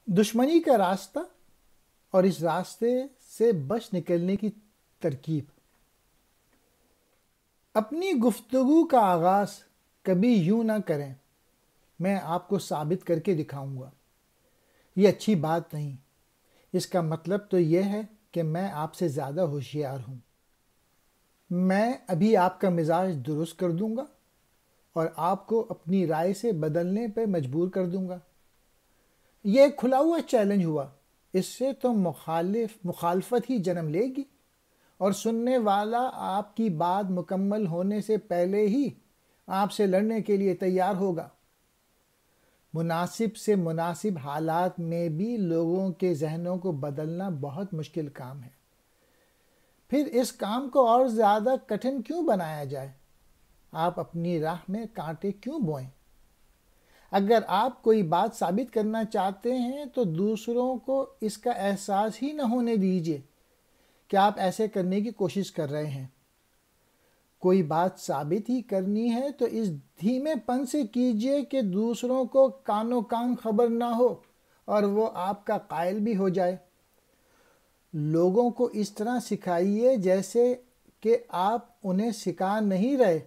دشمنی کا راستہ اور اس راستے سے بچ نکلنے کی ترکیب۔ اپنی گفتگو کا آغاز کبھی یوں نہ کریں، میں آپ کو ثابت کر کے دکھاؤں گا۔ یہ اچھی بات نہیں۔ اس کا مطلب تو یہ ہے کہ میں آپ سے زیادہ ہوشیار ہوں۔ میں ابھی آپ کا مزاج درست کر دوں گا اور آپ کو اپنی رائے سے بدلنے پہ مجبور کر دوں گا۔ یہ ایک کھلا ہوا چیلنج ہوا۔ اس سے تو مخالفت ہی جنم لے گی اور سننے والا آپ کی بات مکمل ہونے سے پہلے ہی آپ سے لڑنے کے لیے تیار ہوگا۔ مناسب سے مناسب حالات میں بھی لوگوں کے ذہنوں کو بدلنا بہت مشکل کام ہے۔ پھر اس کام کو اور زیادہ کٹھن کیوں بنایا جائے؟ آپ اپنی راہ میں کانٹے کیوں بوئیں؟ اگر آپ کوئی بات ثابت کرنا چاہتے ہیں تو دوسروں کو اس کا احساس ہی نہ ہونے دیجیے کہ آپ ایسے کرنے کی کوشش کر رہے ہیں۔ کوئی بات ثابت ہی کرنی ہے تو اس دھیمے پن سے کیجیے کہ دوسروں کو کانوں کان خبر نہ ہو اور وہ آپ کا قائل بھی ہو جائے۔ لوگوں کو اس طرح سکھائیے جیسے کہ آپ انہیں سکھا نہیں رہے،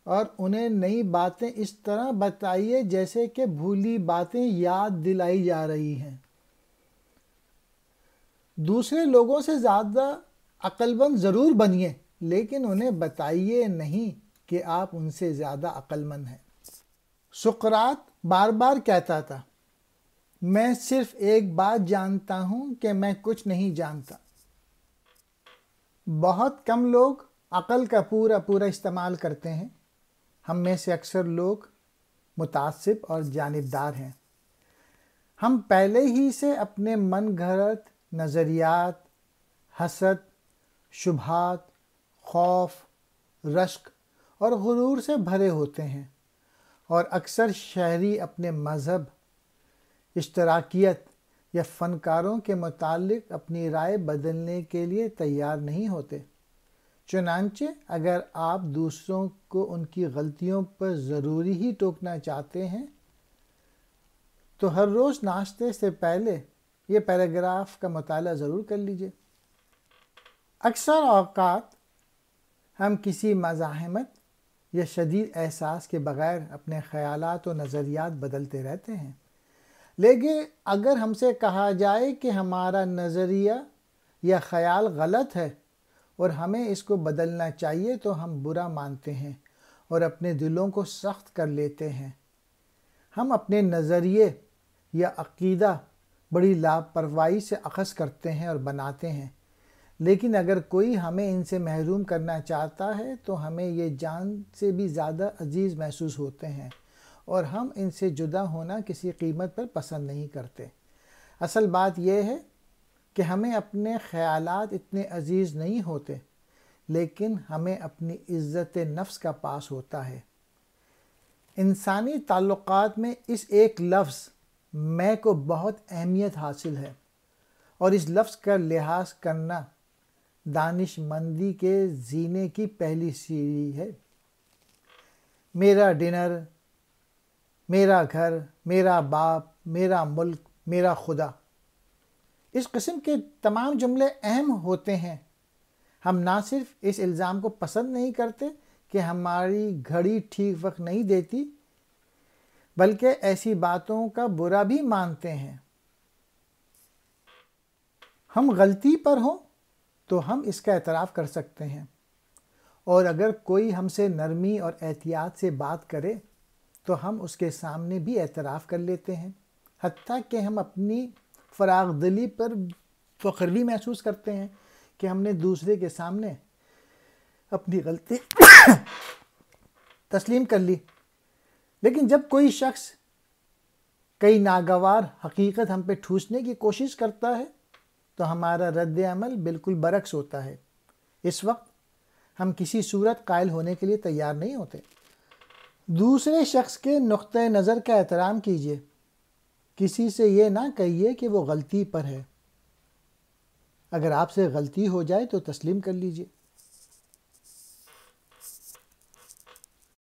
اور انہیں نئی باتیں اس طرح بتائیے جیسے کہ بھولی باتیں یاد دلائی جا رہی ہیں۔ دوسرے لوگوں سے زیادہ عقل مند ضرور بنیے، لیکن انہیں بتائیے نہیں کہ آپ ان سے زیادہ عقل مند ہیں۔ سقراط بار بار کہتا تھا، میں صرف ایک بات جانتا ہوں کہ میں کچھ نہیں جانتا۔ بہت کم لوگ عقل کا پورا استعمال کرتے ہیں۔ ہم میں سے اکثر لوگ متعصب اور جانبدار ہیں۔ ہم پہلے ہی سے اپنے من گھڑت نظریات، حسد، شبہات، خوف، رشک اور غرور سے بھرے ہوتے ہیں، اور اکثر شہری اپنے مذہب، اشتراکیت یا فنکاروں کے متعلق اپنی رائے بدلنے کے لیے تیار نہیں ہوتے۔ چنانچہ اگر آپ دوسروں کو ان کی غلطیوں پر ضروری ہی ٹوکنا چاہتے ہیں تو ہر روز ناشتے سے پہلے یہ پیراگراف کا مطالعہ ضرور کر لیجئے۔ اکثر اوقات ہم کسی مزاحمت یا شدید احساس کے بغیر اپنے خیالات و نظریات بدلتے رہتے ہیں، لیکن اگر ہم سے کہا جائے کہ ہمارا نظریہ یا خیال غلط ہے اور ہمیں اس کو بدلنا چاہیے تو ہم برا مانتے ہیں اور اپنے دلوں کو سخت کر لیتے ہیں۔ ہم اپنے نظریے یا عقیدہ بڑی لاپرواہی سے اخذ کرتے ہیں اور بناتے ہیں، لیکن اگر کوئی ہمیں ان سے محروم کرنا چاہتا ہے تو ہمیں یہ جان سے بھی زیادہ عزیز محسوس ہوتے ہیں، اور ہم ان سے جدا ہونا کسی قیمت پر پسند نہیں کرتے۔ اصل بات یہ ہے کہ ہمیں اپنے خیالات اتنے عزیز نہیں ہوتے، لیکن ہمیں اپنی عزت نفس کا پاس ہوتا ہے۔ انسانی تعلقات میں اس ایک لفظ میں کو بہت اہمیت حاصل ہے، اور اس لفظ کا لحاظ کرنا دانش مندی کے زینے کی پہلی سیڑھی ہے۔ میرا ڈنر، میرا گھر، میرا باپ، میرا ملک، میرا خدا، اس قسم کے تمام جملے اہم ہوتے ہیں۔ ہم نہ صرف اس الزام کو پسند نہیں کرتے کہ ہماری گھڑی ٹھیک وقت نہیں دیتی، بلکہ ایسی باتوں کا برا بھی مانتے ہیں۔ ہم غلطی پر ہوں تو ہم اس کا اعتراف کر سکتے ہیں، اور اگر کوئی ہم سے نرمی اور احتیاط سے بات کرے تو ہم اس کے سامنے بھی اعتراف کر لیتے ہیں، حتیٰ کہ ہم اپنی فراغ دلی پر فخر بھی محسوس کرتے ہیں کہ ہم نے دوسرے کے سامنے اپنی غلطی تسلیم کر لی۔ لیکن جب کوئی شخص کئی ناگوار حقیقت ہم پہ ٹھوسنے کی کوشش کرتا ہے تو ہمارا رد عمل بالکل برعکس ہوتا ہے۔ اس وقت ہم کسی صورت قائل ہونے کے لیے تیار نہیں ہوتے۔ دوسرے شخص کے نقطہ نظر کا احترام کیجیے۔ کسی سے یہ نہ کہیے کہ وہ غلطی پر ہے۔ اگر آپ سے غلطی ہو جائے تو تسلیم کر لیجیے۔